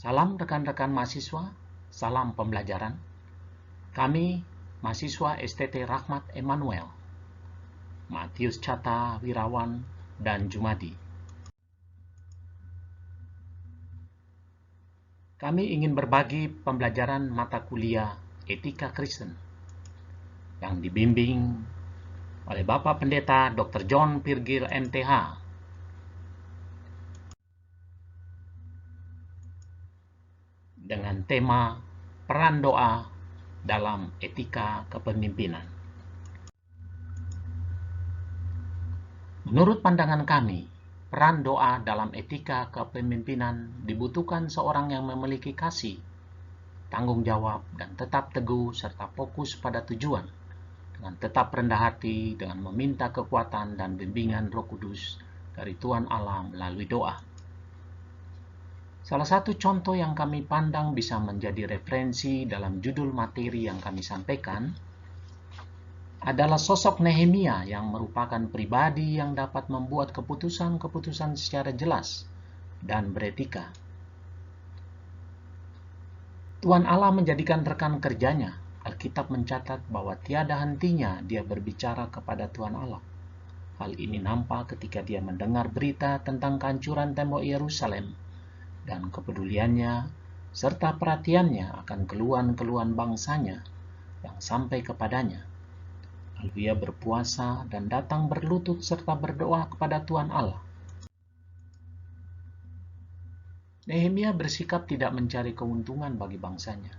Salam rekan-rekan mahasiswa, salam pembelajaran. Kami, mahasiswa STT Rahmat Emanuel, Matius Cata Wirawan, dan Jumadi. Kami ingin berbagi pembelajaran mata kuliah Etika Kristen yang dibimbing oleh Bapak Pendeta Dr. John Virgil MTH dengan tema peran doa dalam etika kepemimpinan. Menurut pandangan kami, peran doa dalam etika kepemimpinan dibutuhkan seorang yang memiliki kasih, tanggung jawab, dan tetap teguh serta fokus pada tujuan, dengan tetap rendah hati, dengan meminta kekuatan dan bimbingan Roh Kudus dari Tuhan Allah melalui doa. Salah satu contoh yang kami pandang bisa menjadi referensi dalam judul materi yang kami sampaikan adalah sosok Nehemia yang merupakan pribadi yang dapat membuat keputusan-keputusan secara jelas dan beretika. Tuhan Allah menjadikan rekan kerjanya. Alkitab mencatat bahwa tiada hentinya dia berbicara kepada Tuhan Allah. Hal ini nampak ketika dia mendengar berita tentang kehancuran tembok Yerusalem dan kepeduliannya serta perhatiannya akan keluhan-keluhan bangsanya yang sampai kepadanya. Lalu ia berpuasa dan datang berlutut serta berdoa kepada Tuhan Allah. Nehemia bersikap tidak mencari keuntungan bagi bangsanya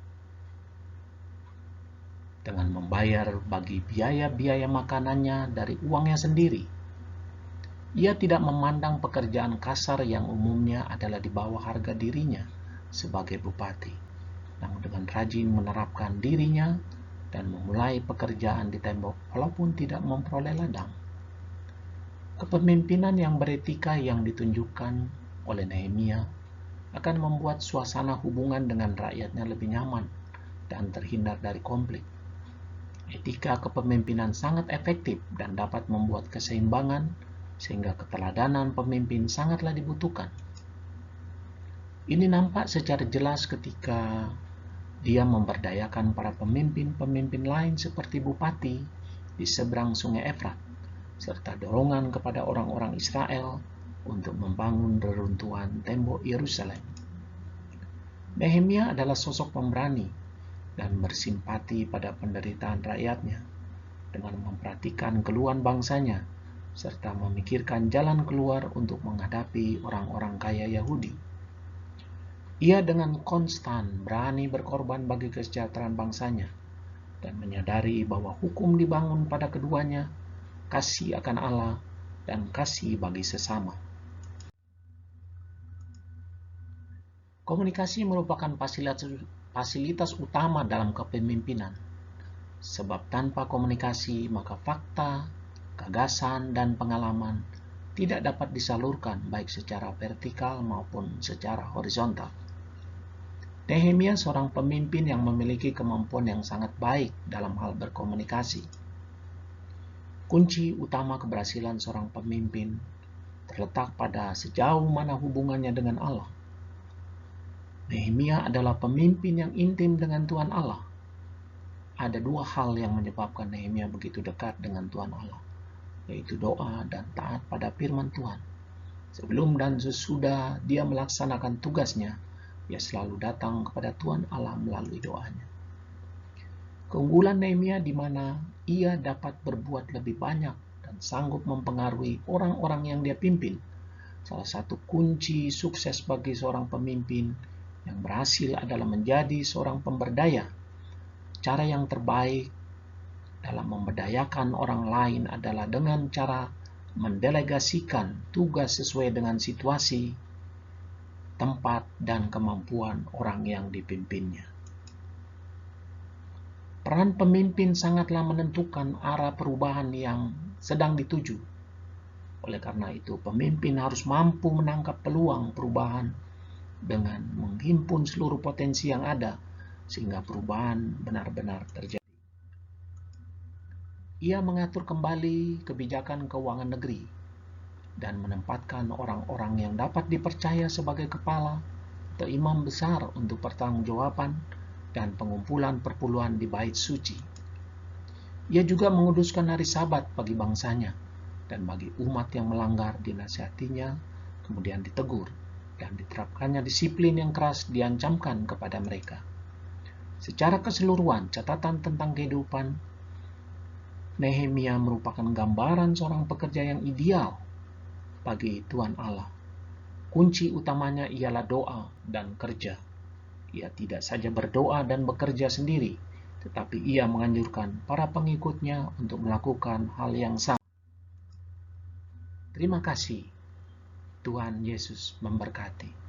dengan membayar bagi biaya-biaya makanannya dari uangnya sendiri. Ia tidak memandang pekerjaan kasar yang umumnya adalah di bawah harga dirinya sebagai bupati, namun dengan rajin menerapkan dirinya dan memulai pekerjaan di tembok walaupun tidak memperoleh ladang. Kepemimpinan yang beretika yang ditunjukkan oleh Nehemia akan membuat suasana hubungan dengan rakyatnya lebih nyaman dan terhindar dari konflik. Etika kepemimpinan sangat efektif dan dapat membuat keseimbangan sehingga keteladanan pemimpin sangatlah dibutuhkan. Ini nampak secara jelas ketika dia memberdayakan para pemimpin-pemimpin lain seperti bupati di seberang sungai Efrat, serta dorongan kepada orang-orang Israel untuk membangun reruntuhan tembok Yerusalem. Nehemia adalah sosok pemberani dan bersimpati pada penderitaan rakyatnya dengan memperhatikan keluhan bangsanya serta memikirkan jalan keluar untuk menghadapi orang-orang kaya Yahudi. Ia dengan konstan berani berkorban bagi kesejahteraan bangsanya dan menyadari bahwa hukum dibangun pada keduanya, kasih akan Allah dan kasih bagi sesama. Komunikasi merupakan fasilitas utama dalam kepemimpinan, sebab tanpa komunikasi maka fakta, gagasan, dan pengalaman tidak dapat disalurkan baik secara vertikal maupun secara horizontal. Nehemia seorang pemimpin yang memiliki kemampuan yang sangat baik dalam hal berkomunikasi. Kunci utama keberhasilan seorang pemimpin terletak pada sejauh mana hubungannya dengan Allah. Nehemia adalah pemimpin yang intim dengan Tuhan Allah. Ada dua hal yang menyebabkan Nehemia begitu dekat dengan Tuhan Allah, yaitu doa dan taat pada firman Tuhan. Sebelum dan sesudah dia melaksanakan tugasnya, ia selalu datang kepada Tuhan Allah melalui doanya. Keunggulan Nehemia di mana ia dapat berbuat lebih banyak dan sanggup mempengaruhi orang-orang yang dia pimpin. Salah satu kunci sukses bagi seorang pemimpin yang berhasil adalah menjadi seorang pemberdaya. Cara yang terbaik dalam memberdayakan orang lain adalah dengan cara mendelegasikan tugas sesuai dengan situasi, tempat, dan kemampuan orang yang dipimpinnya. Peran pemimpin sangatlah menentukan arah perubahan yang sedang dituju. Oleh karena itu, pemimpin harus mampu menangkap peluang perubahan dengan menghimpun seluruh potensi yang ada sehingga perubahan benar-benar terjadi. Ia mengatur kembali kebijakan keuangan negeri dan menempatkan orang-orang yang dapat dipercaya sebagai kepala atau imam besar untuk pertanggungjawaban dan pengumpulan perpuluhan di bait suci. Ia juga menguduskan hari Sabat bagi bangsanya, dan bagi umat yang melanggar dinasihatinya, kemudian ditegur, dan diterapkannya disiplin yang keras diancamkan kepada mereka. Secara keseluruhan, catatan tentang kehidupan Nehemia merupakan gambaran seorang pekerja yang ideal bagi Tuhan Allah. Kunci utamanya ialah doa dan kerja. Ia tidak saja berdoa dan bekerja sendiri, tetapi ia menganjurkan para pengikutnya untuk melakukan hal yang sama. Terima kasih. Tuhan Yesus memberkati.